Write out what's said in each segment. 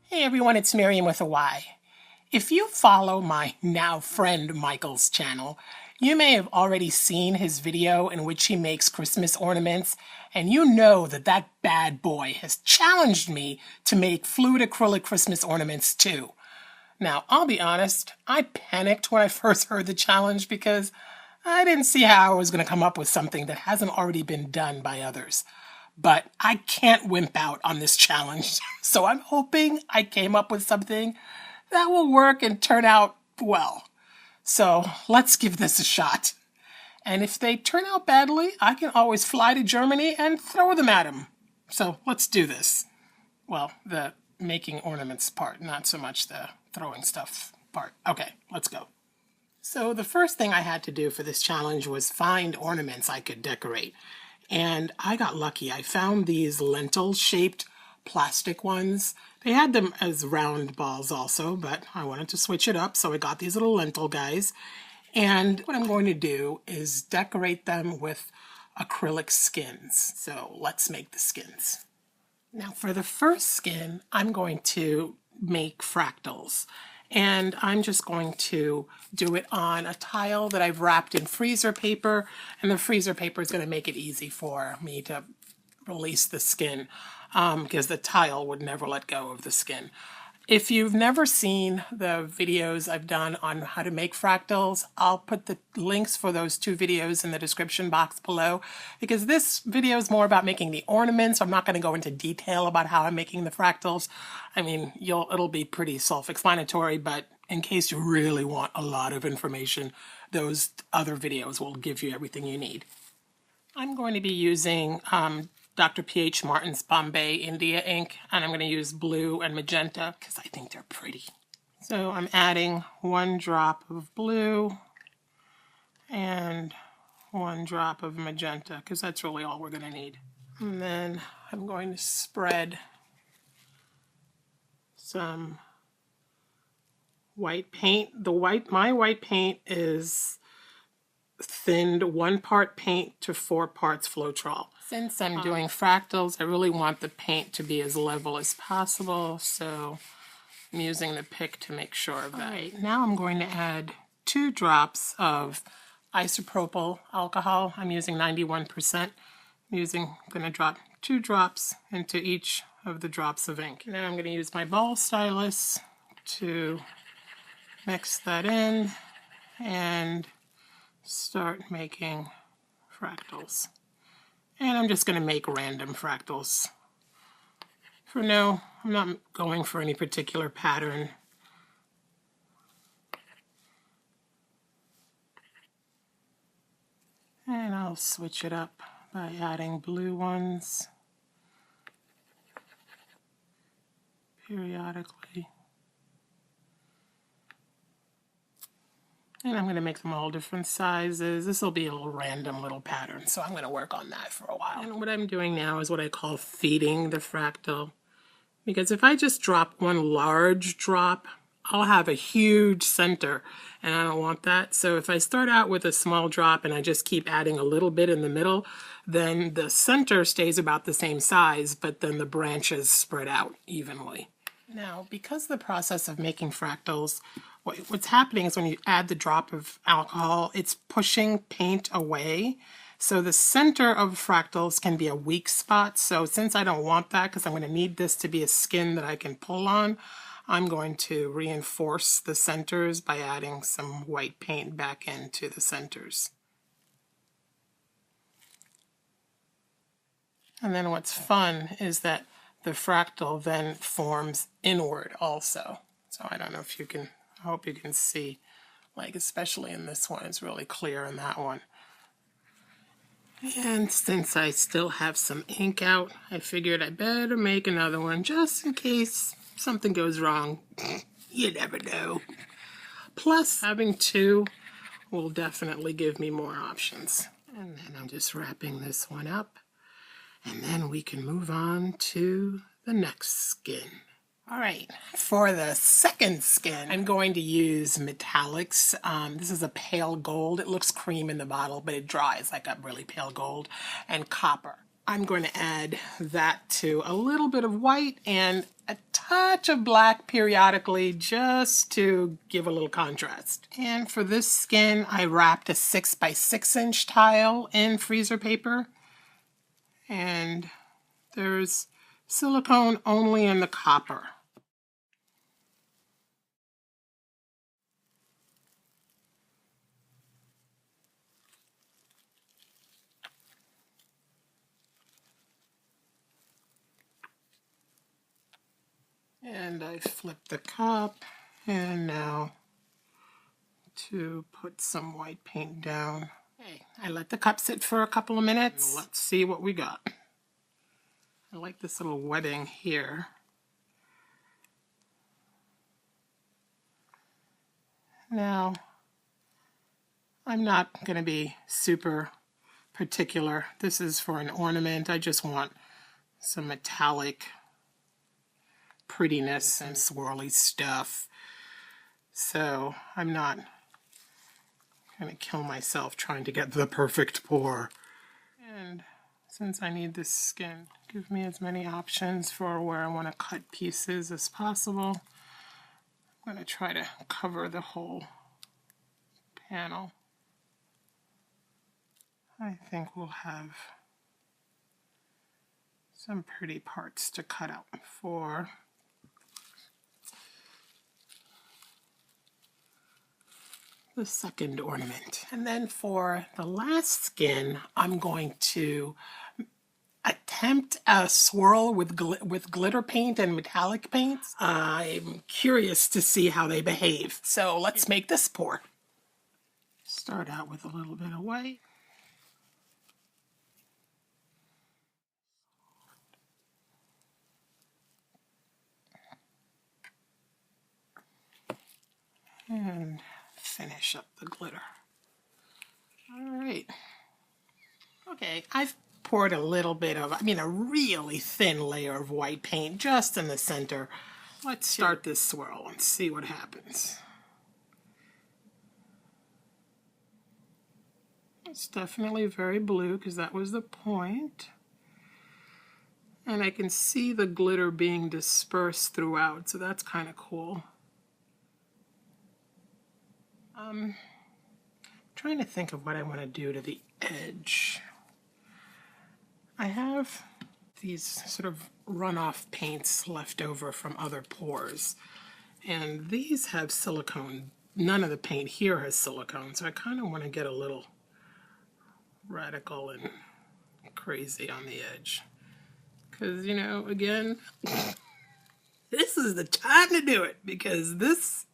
Hey everyone, it's Miriam with a Y. If you follow my now friend Michael's channel, you may have already seen his video in which he makes Christmas ornaments, and you know that that bad boy has challenged me to make fluid acrylic Christmas ornaments too. Now, I'll be honest, I panicked when I first heard the challenge because I didn't see how I was going to come up with something that hasn't already been done by others. But I can't wimp out on this challenge, so I'm hoping I came up with something that will work and turn out well. So let's give this a shot. And if they turn out badly, I can always fly to Germany and throw them at him. So let's do this. Well, the making ornaments part, not so much the throwing stuff part. Okay, let's go. So the first thing I had to do for this challenge was find ornaments I could decorate. And I got lucky. I found these lentil-shaped plastic ones. They had them as round balls also, but I wanted to switch it up, so I got these little lentil guys. And what I'm going to do is decorate them with acrylic skins. So let's make the skins. Now for the first skin, I'm going to make fractals. And I'm just going to do it on a tile that I've wrapped in freezer paper, and the freezer paper is going to make it easy for me to release the skin because the tile would never let go of the skin. If you've never seen the videos I've done on how to make fractals, I'll put the links for those two videos in the description box below, because this video is more about making the ornaments. I'm not going to go into detail about how I'm making the fractals. I mean, it'll be pretty self-explanatory, but in case you really want a lot of information, those other videos will give you everything you need. I'm going to be using Dr. P.H. Martin's Bombay India ink, and I'm going to use blue and magenta because I think they're pretty. So I'm adding 1 drop of blue and 1 drop of magenta because that's really all we're going to need. And then I'm going to spread some white paint. My white paint is thinned 1 part paint to 4 parts Floetrol. Since I'm doing fractals, I really want the paint to be as level as possible, so I'm using the pick to make sure of that. All right, now I'm going to add 2 drops of isopropyl alcohol. I'm using 91%. I'm going to drop 2 drops into each of the drops of ink. Now I'm going to use my ball stylus to mix that in and start making fractals. And I'm just going to make random fractals. For now, I'm not going for any particular pattern. And I'll switch it up by adding blue ones periodically. And I'm going to make them all different sizes. This will be a little random little pattern, so I'm going to work on that for a while. And what I'm doing now is what I call feeding the fractal. Because if I just drop 1 large drop, I'll have a huge center, and I don't want that. So if I start out with a small drop and I just keep adding a little bit in the middle, then the center stays about the same size, but then the branches spread out evenly. Now, because the process of making fractals, what's happening is when you add the drop of alcohol, it's pushing paint away. So the center of fractals can be a weak spot. So since I don't want that, because I'm going to need this to be a skin that I can pull on, I'm going to reinforce the centers by adding some white paint back into the centers. And then what's fun is that the fractal then forms inward also. So I don't know if you can, I hope you can see, like especially in this one, it's really clear in that one. And since I still have some ink out, I figured I better make another one just in case something goes wrong. You never know. Plus, having 2 will definitely give me more options. And then I'm just wrapping this one up. And then we can move on to the next skin. All right, for the second skin, I'm going to use metallics. This is a pale gold. It looks cream in the bottle, but it dries like a really pale gold. And copper. I'm going to add that to a little bit of white and a touch of black periodically just to give a little contrast. And for this skin, I wrapped a 6 by 6 inch tile in freezer paper. And there's silicone only in the copper. And I flip the cup, and now to put some white paint down. Okay, I let the cup sit for a couple of minutes. Let's see what we got. I like this little wedding here. Now, I'm not going to be super particular. This is for an ornament. I just want some metallic prettiness and swirly stuff. So I'm not going to kill myself trying to get the perfect pour. And since I need this skin, give me as many options for where I want to cut pieces as possible. I'm going to try to cover the whole panel. I think we'll have some pretty parts to cut out for the second ornament. And then for the last skin, I'm going to attempt a swirl with glitter paint and metallic paints. I'm curious to see how they behave. So let's make this pour. Start out with a little bit of white. And finish up the glitter. All right. Okay, I've poured a little bit of, a really thin layer of white paint just in the center. Let's start this swirl and see what happens. It's definitely very blue because that was the point. And I can see the glitter being dispersed throughout, so that's kind of cool. Trying to think of what I want to do to the edge. I have these sort of runoff paints left over from other pours, and these have silicone. None of the paint here has silicone, so I kind of want to get a little radical and crazy on the edge. Because, again, this is the time to do it, because this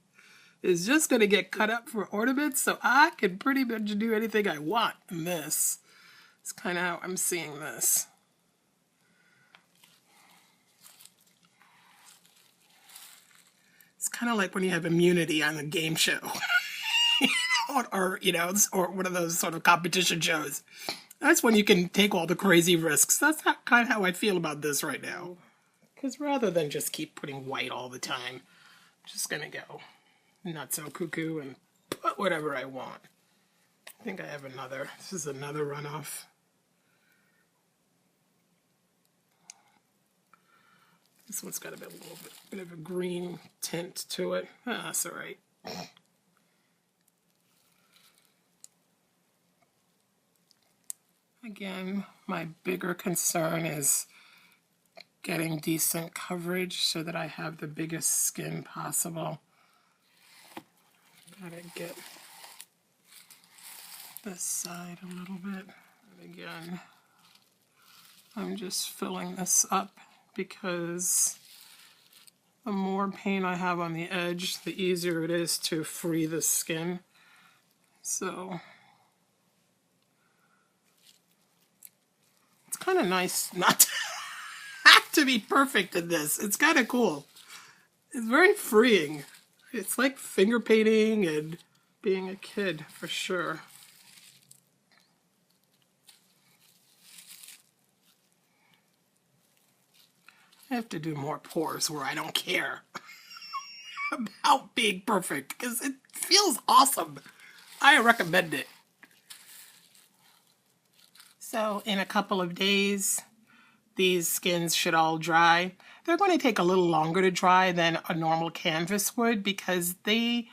is just going to get cut up for ornaments, so I can pretty much do anything I want in this. It's kind of how I'm seeing this. It's kind of like when you have immunity on a game show. or one of those sort of competition shows. That's when you can take all the crazy risks. That's kind of how I feel about this right now. Because rather than just keep putting white all the time, I'm just going to go not so cuckoo and put whatever I want. I think I have another. This is another runoff. This one's got a little bit of a green tint to it. That's all right. Again, my bigger concern is getting decent coverage so that I have the biggest skin possible. Gotta get this side a little bit. And again, I'm just filling this up because the more paint I have on the edge, the easier it is to free the skin. So it's kind of nice not to have to be perfect in this. It's kind of cool. It's very freeing. It's like finger painting and being a kid, for sure. I have to do more pours where I don't care about being perfect, because it feels awesome. I recommend it. So in a couple of days, these skins should all dry. They're going to take a little longer to dry than a normal canvas would because they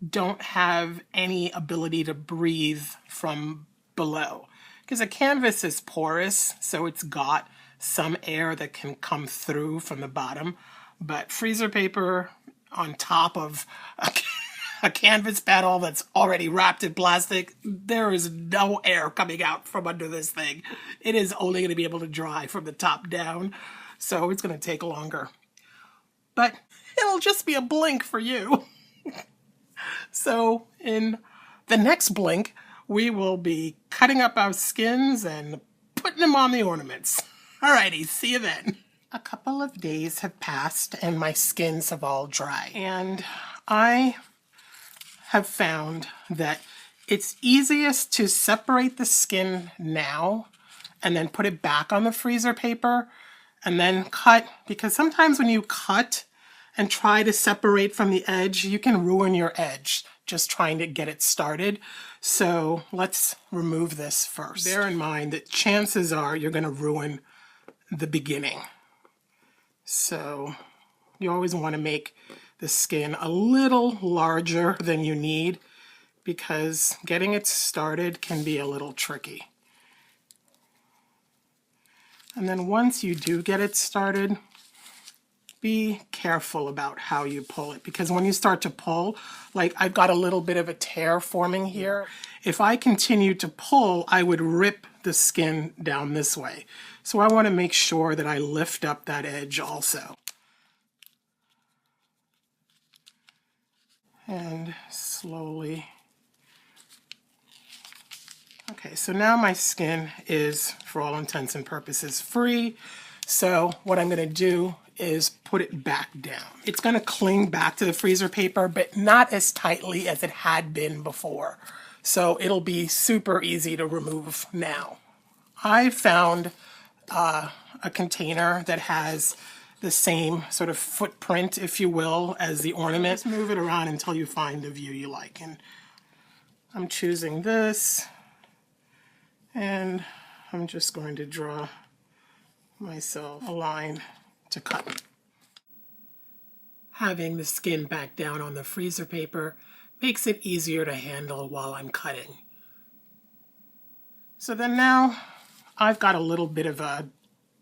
don't have any ability to breathe from below. Because a canvas is porous, so it's got some air that can come through from the bottom. But freezer paper on top of a canvas panel that's already wrapped in plastic, there is no air coming out from under this thing. It is only going to be able to dry from the top down, so it's going to take longer. But it'll just be a blink for you. So in the next blink, we will be cutting up our skins and putting them on the ornaments. Alrighty, see you then. A couple of days have passed and my skins have all dried. And I have found that it's easiest to separate the skin now and then put it back on the freezer paper and then cut, because sometimes when you cut and try to separate from the edge, you can ruin your edge just trying to get it started. So let's remove this first. Bear in mind that chances are you're going to ruin the beginning. So you always want to make the skin a little larger than you need because getting it started can be a little tricky. And then once you do get it started, be careful about how you pull it, because when you start to pull, like I've got a little bit of a tear forming here. If I continue to pull, I would rip the skin down this way. So I want to make sure that I lift up that edge also. And slowly. Okay, so now my skin is, for all intents and purposes, free. So what I'm going to do is put it back down. It's going to cling back to the freezer paper, but not as tightly as it had been before. So it'll be super easy to remove now. I found a container that has the same sort of footprint, if you will, as the ornament. Just move it around until you find the view you like. And I'm choosing this, and I'm just going to draw myself a line to cut. Having the skin back down on the freezer paper makes it easier to handle while I'm cutting. So then now I've got a little bit of a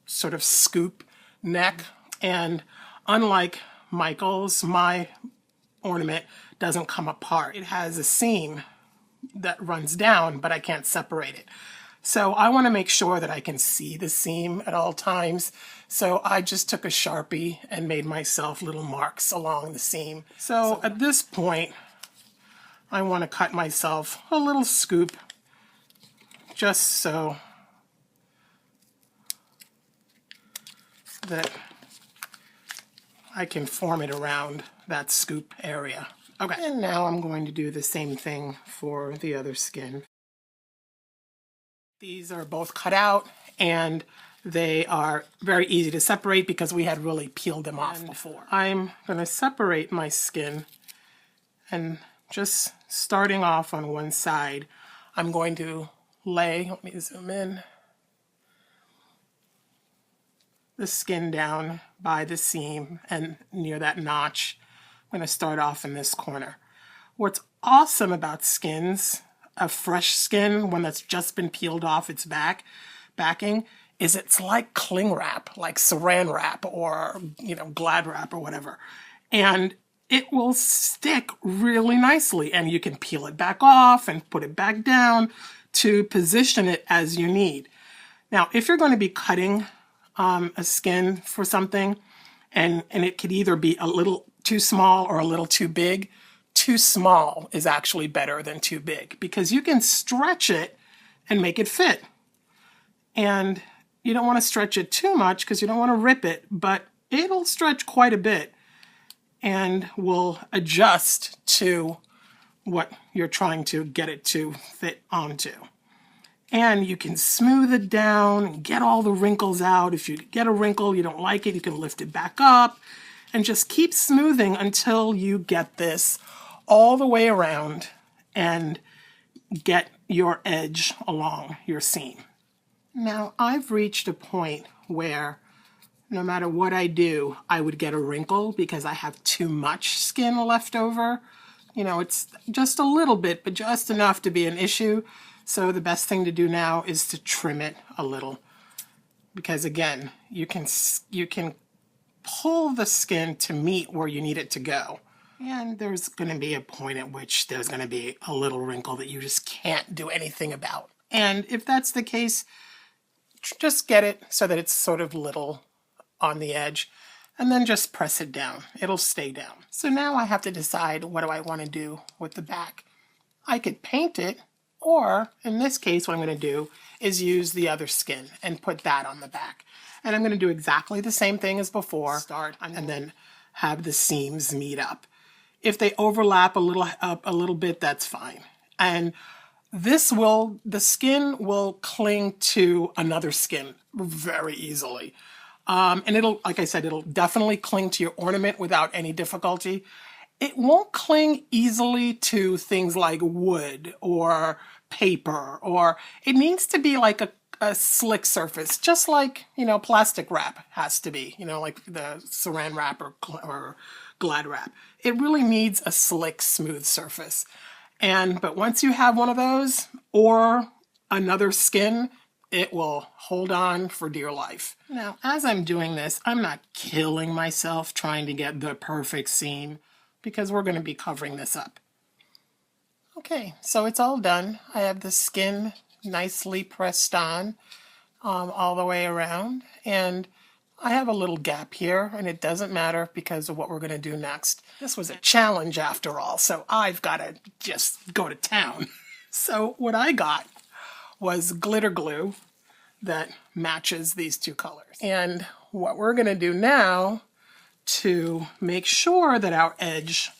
sort of scoop neck, and unlike Michael's, my ornament doesn't come apart. It has a seam that runs down, but I can't separate it. So I want to make sure that I can see the seam at all times. So I just took a Sharpie and made myself little marks along the seam. So at this point, I want to cut myself a little scoop just so that I can form it around that scoop area. Okay, and now I'm going to do the same thing for the other skin. These are both cut out and they are very easy to separate because we had really peeled them off before. I'm going to separate my skin, and just starting off on one side, I'm going to lay, let me zoom in, the skin down by the seam and near that notch. I'm going to start off in this corner. What's awesome about skins, a fresh skin, one that's just been peeled off its backing, is it's like cling wrap, like saran wrap or, Glad wrap or whatever. And it will stick really nicely, and you can peel it back off and put it back down to position it as you need. Now, if you're going to be cutting a skin for something, and it could either be a little too small or a little too big, too small is actually better than too big because you can stretch it and make it fit. And you don't want to stretch it too much because you don't want to rip it, but it'll stretch quite a bit and will adjust to what you're trying to get it to fit onto. And you can smooth it down and get all the wrinkles out. If you get a wrinkle, you don't like it, you can lift it back up and just keep smoothing until you get this all the way around and get your edge along your seam. Now, I've reached a point where no matter what I do, I would get a wrinkle because I have too much skin left over. You know, it's just a little bit, but just enough to be an issue. So the best thing to do now is to trim it a little. Because again, you can pull the skin to meet where you need it to go. And there's going to be a point at which there's going to be a little wrinkle that you just can't do anything about. And if that's the case, just get it so that it's sort of little on the edge, and then just press it down. It'll stay down. So now I have to decide, what do I want to do with the back? I could paint it, or in this case, what I'm going to do is use the other skin and put that on the back. And I'm going to do exactly the same thing as before. Start and then have the seams meet up. If they overlap a little bit, that's fine. And the skin will cling to another skin very easily. And it'll, like I said, it'll definitely cling to your ornament without any difficulty. It won't cling easily to things like wood or paper, or it needs to be like a slick surface, just like, you know, plastic wrap has to be, you know, like the saran wrap or Glad wrap. It really needs a slick, smooth surface. But once you have one of those or another skin, it will hold on for dear life. Now, as I'm doing this, I'm not killing myself trying to get the perfect seam because we're going to be covering this up. Okay, so it's all done. I have the skin nicely pressed on all the way around, and I have a little gap here, and it doesn't matter because of what we're going to do next. This was a challenge after all, so I've got to just go to town. So what I got was glitter glue that matches these two colors. And what we're going to do now to make sure that our edge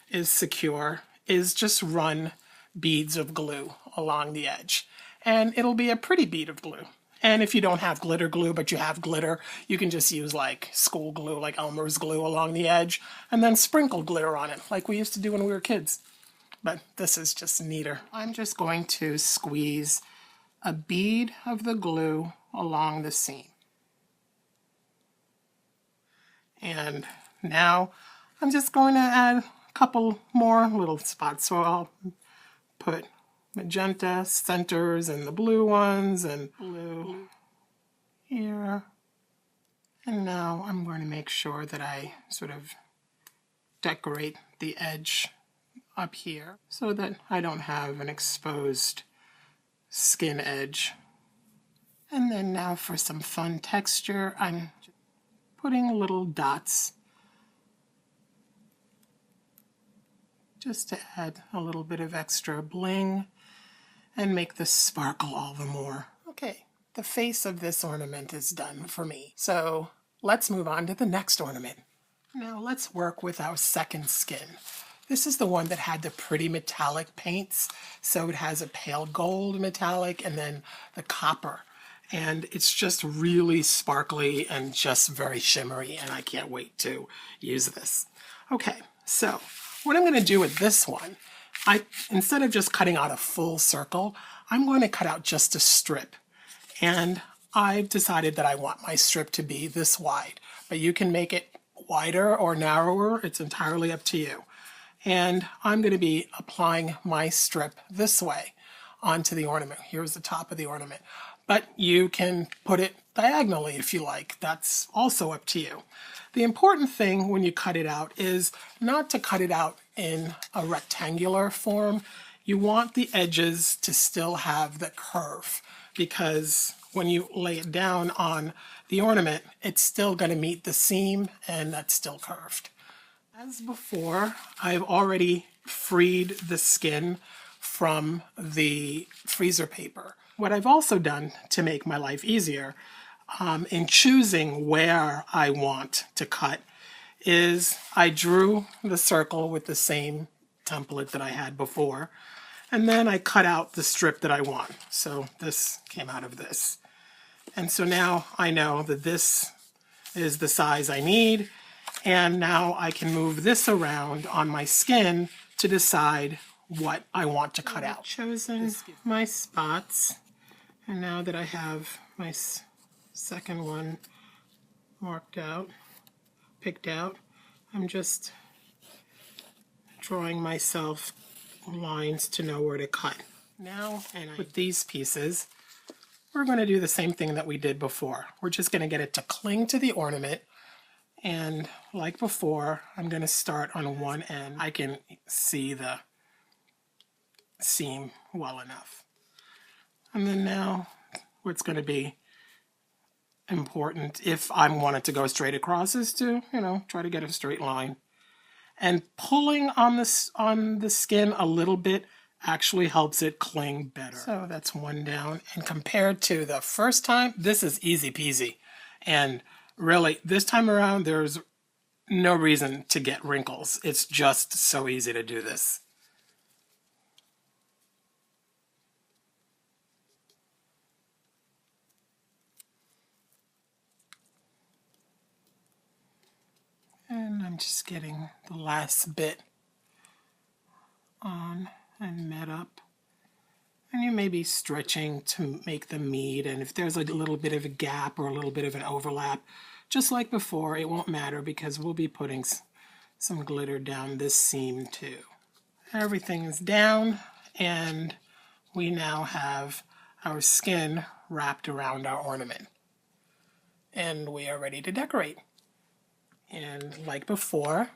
is secure is just run beads of glue along the edge. And it'll be a pretty bead of glue. And if you don't have glitter glue, but you have glitter, you can just use like school glue, like Elmer's glue along the edge, and then sprinkle glitter on it, like we used to do when we were kids. But this is just neater. I'm just going to squeeze a bead of the glue along the seam. And now I'm just going to add a couple more little spots. So I'll put magenta centers and the blue ones and blue here. And now I'm going to make sure that I sort of decorate the edge up here so that I don't have an exposed skin edge. And then now for some fun texture, I'm putting little dots just to add a little bit of extra bling and make this sparkle all the more. Okay, the face of this ornament is done for me. So let's move on to the next ornament. Now let's work with our second skin. This is the one that had the pretty metallic paints. So it has a pale gold metallic and then the copper. And it's just really sparkly and just very shimmery, and I can't wait to use this. Okay, so what I'm going to do with this one, instead of just cutting out a full circle, I'm going to cut out just a strip. And I've decided that I want my strip to be this wide, but you can make it wider or narrower. It's entirely up to you. And I'm going to be applying my strip this way onto the ornament. Here's the top of the ornament. But you can put it diagonally if you like. That's also up to you. The important thing when you cut it out is not to cut it out in a rectangular form. You want the edges to still have the curve, because when you lay it down on the ornament, it's still going to meet the seam and that's still curved. As before, I've already freed the skin from the freezer paper. What I've also done to make my life easier in choosing where I want to cut is I drew the circle with the same template that I had before, and then I cut out the strip that I want. So this came out of this. And so now I know that this is the size I need, and now I can move this around on my skin to decide what I want to cut out. I've chosen my spots, and now that I have my Second one marked out, picked out. I'm just drawing myself lines to know where to cut. Now, with these pieces, we're going to do the same thing that we did before. We're just going to get it to cling to the ornament. And like before, I'm going to start on one end. I can see the seam well enough. And then now, what's going to be important if I want it to go straight across is to, try to get a straight line. And pulling on the skin a little bit actually helps it cling better. So that's one down. And compared to the first time, this is easy peasy. And really, this time around, there's no reason to get wrinkles. It's just so easy to do this. And I'm just getting the last bit on and met up. And you may be stretching to make them meet, and if there's a little bit of a gap or a little bit of an overlap, just like before, it won't matter because we'll be putting some glitter down this seam too. Everything is down, and we now have our skin wrapped around our ornament. And we are ready to decorate. And like before,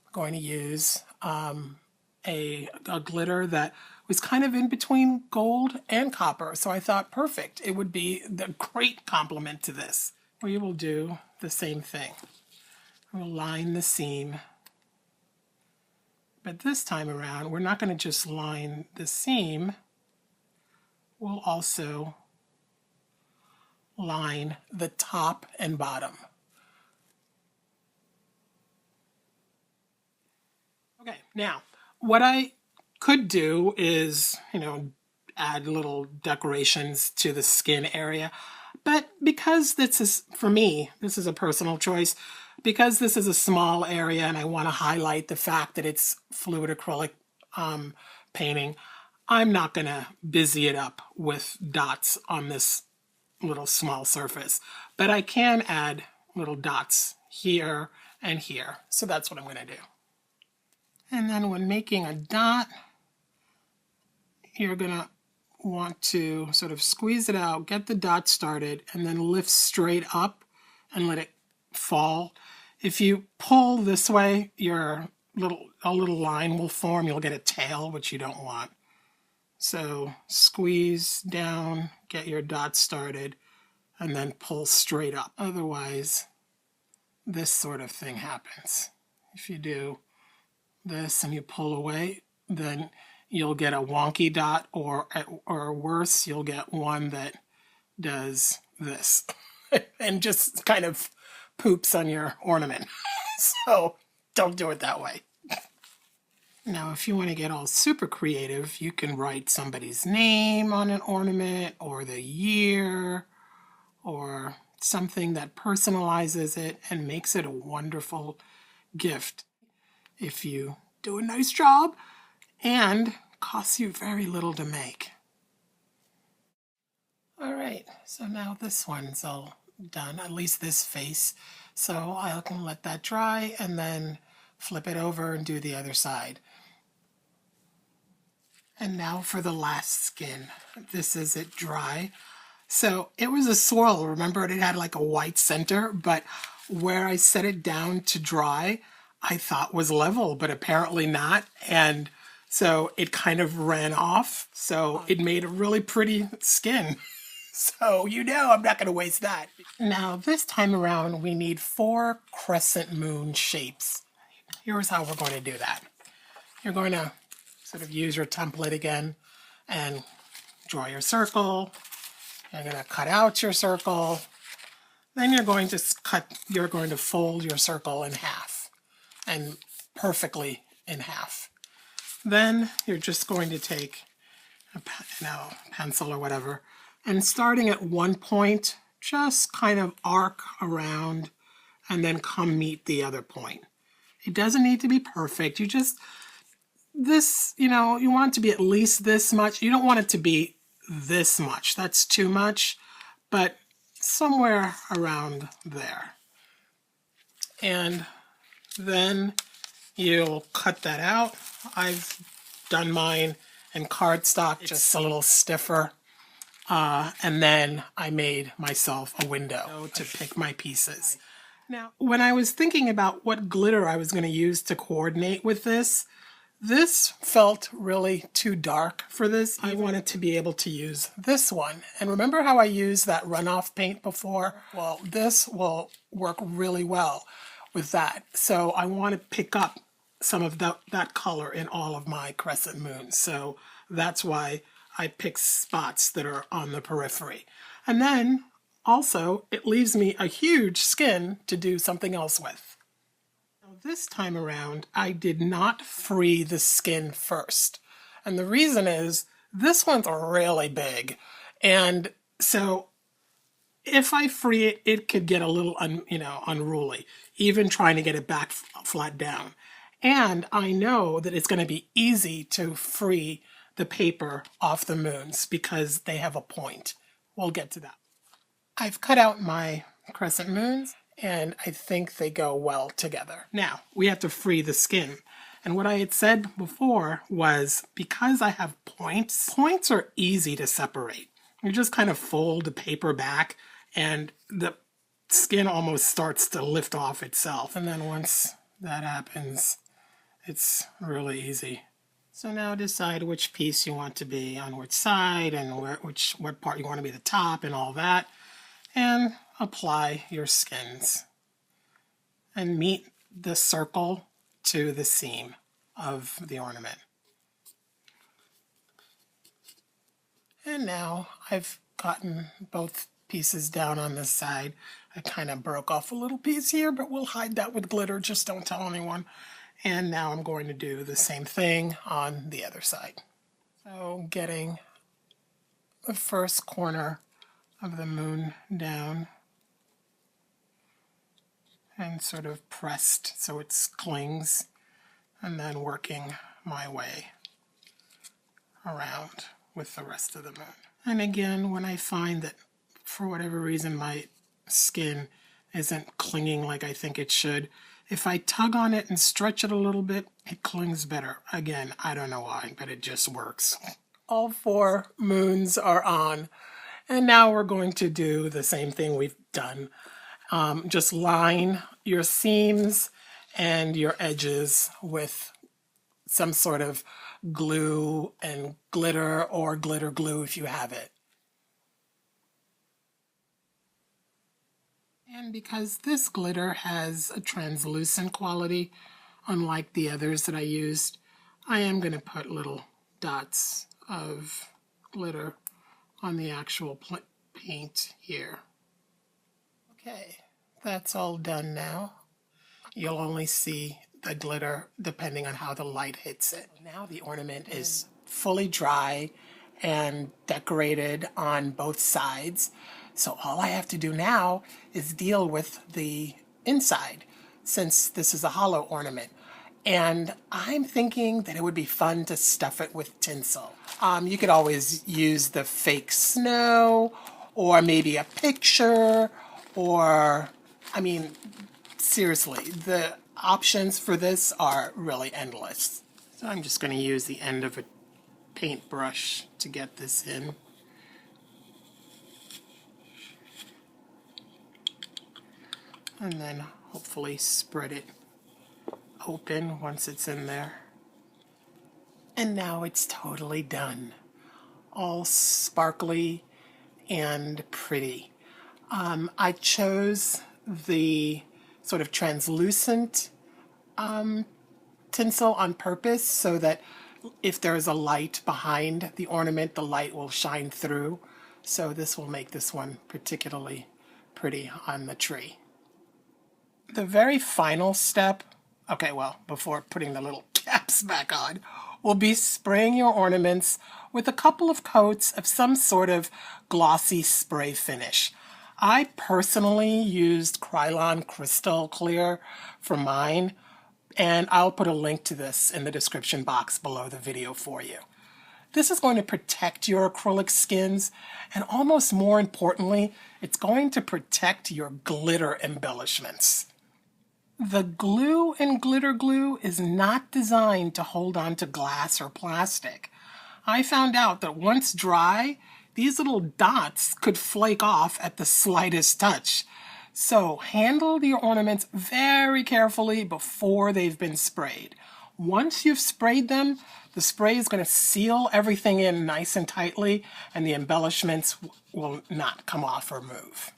we're going to use a glitter that was kind of in between gold and copper. So I thought, perfect, it would be the great complement to this. We will do the same thing. We'll line the seam. But this time around, we're not going to just line the seam. We'll also line the top and bottom. Okay, now, what I could do is, add little decorations to the skin area. But because this is, for me, this is a personal choice, because this is a small area and I want to highlight the fact that it's fluid acrylic painting, I'm not going to busy it up with dots on this little small surface. But I can add little dots here and here. So that's what I'm going to do. And then when making a dot, you're going to want to sort of squeeze it out, get the dot started, and then lift straight up and let it fall. If you pull this way, a little line will form. You'll get a tail, which you don't want. So squeeze down, get your dot started, and then pull straight up. Otherwise, this sort of thing happens. If you do this and you pull away, then you'll get a wonky dot, or worse, you'll get one that does this and just kind of poops on your ornament. So don't do it that way. Now, if you want to get all super creative, you can write somebody's name on an ornament, or the year, or something that personalizes it and makes it a wonderful gift. If you do a nice job, and costs you very little to make. All right, so now this one's all done, at least this face. So I can let that dry and then flip it over and do the other side. And now for the last skin. This is it dry. So it was a swirl, remember it had like a white center, but where I set it down to dry, I thought was level, but apparently not. And so it kind of ran off. So it made a really pretty skin. So I'm not going to waste that. Now this time around, we need 4 crescent moon shapes. Here's how we're going to do that. You're going to sort of use your template again and draw your circle. You're going to cut out your circle. Then you're going to fold your circle in half, and perfectly in half. Then you're just going to take a pencil or whatever, and starting at one point, just kind of arc around and then come meet the other point. It doesn't need to be perfect. You want it to be at least this much. You don't want it to be this much. That's too much. But somewhere around there. And then you'll cut that out. I've done mine in cardstock, just a little stiffer. And then I made myself a window to pick my pieces. Now, when I was thinking about what glitter I was going to use to coordinate with this felt really too dark for this. I wanted to be able to use this one. And remember how I used that runoff paint before? Well, this will work really well with that. So I want to pick up some of that color in all of my crescent moons. So that's why I pick spots that are on the periphery. And then also it leaves me a huge skin to do something else with. This time around, I did not free the skin first. And the reason is, this one's really big. And so if I free it, it could get a little unruly, even trying to get it back flat down. And I know that it's going to be easy to free the paper off the moons because they have a point. We'll get to that. I've cut out my crescent moons, and I think they go well together. Now, we have to free the skin. And what I had said before was, because I have points are easy to separate. You just kind of fold the paper back, and the skin almost starts to lift off itself. And then once that happens, it's really easy. So now decide which piece you want to be on which side, and what part you want to be the top, and all that. And apply your skins and meet the circle to the seam of the ornament. And now I've gotten both pieces down on this side. I kind of broke off a little piece here, but we'll hide that with glitter, just don't tell anyone. And now I'm going to do the same thing on the other side. So getting the first corner of the moon down and sort of pressed so it clings, and then working my way around with the rest of the moon. And again, when I find that for whatever reason my skin isn't clinging like I think it should, if I tug on it and stretch it a little bit, it clings better. Again, I don't know why, but it just works. All 4 moons are on. And now we're going to do the same thing we've done. Just line your seams and your edges with some sort of glue and glitter, or glitter glue if you have it. And because this glitter has a translucent quality, unlike the others that I used, I am going to put little dots of glitter on the actual paint here. Okay, that's all done now. You'll only see the glitter depending on how the light hits it. Now the ornament is fully dry and decorated on both sides. So all I have to do now is deal with the inside, since this is a hollow ornament. And I'm thinking that it would be fun to stuff it with tinsel. You could always use the fake snow, or maybe a picture, or, I mean, seriously, the options for this are really endless. So I'm just going to use the end of a paintbrush to get this in. And then hopefully spread it open once it's in there. And now it's totally done. All sparkly and pretty. I chose the sort of translucent tinsel on purpose so that if there's a light behind the ornament, the light will shine through. So this will make this one particularly pretty on the tree. The very final step, okay, well, before putting the little caps back on, will be spraying your ornaments with a couple of coats of some sort of glossy spray finish. I personally used Krylon Crystal Clear for mine, and I'll put a link to this in the description box below the video for you. This is going to protect your acrylic skins, and almost more importantly, it's going to protect your glitter embellishments. The glue in glitter glue is not designed to hold on to glass or plastic. I found out that once dry, these little dots could flake off at the slightest touch. So handle your ornaments very carefully before they've been sprayed. Once you've sprayed them, the spray is going to seal everything in nice and tightly, and the embellishments will not come off or move.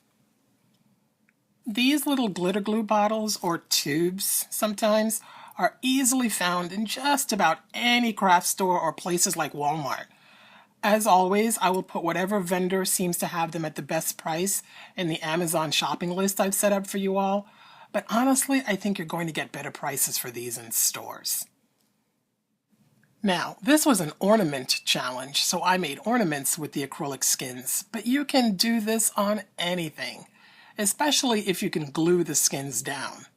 These little glitter glue bottles, or tubes sometimes, are easily found in just about any craft store or places like Walmart. As always, I will put whatever vendor seems to have them at the best price in the Amazon shopping list I've set up for you all, but honestly, I think you're going to get better prices for these in stores. Now, this was an ornament challenge, so I made ornaments with the acrylic skins, but you can do this on anything, especially if you can glue the skins down.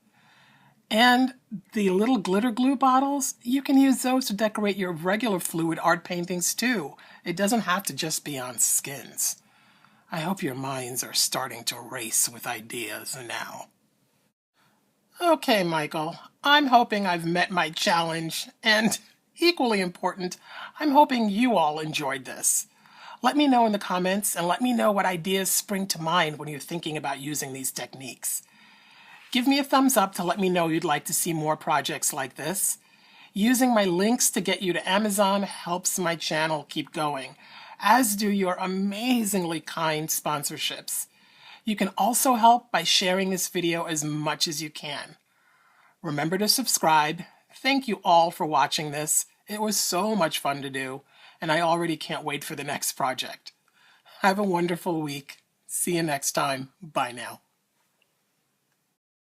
And the little glitter glue bottles, you can use those to decorate your regular fluid art paintings too. It doesn't have to just be on skins. I hope your minds are starting to race with ideas now. Okay, Michael, I'm hoping I've met my challenge, and equally important, I'm hoping you all enjoyed this. Let me know in the comments, and let me know what ideas spring to mind when you're thinking about using these techniques. Give me a thumbs up to let me know you'd like to see more projects like this. Using my links to get you to Amazon helps my channel keep going, as do your amazingly kind sponsorships. You can also help by sharing this video as much as you can. Remember to subscribe. Thank you all for watching this. It was so much fun to do, and I already can't wait for the next project. Have a wonderful week. See you next time. Bye now.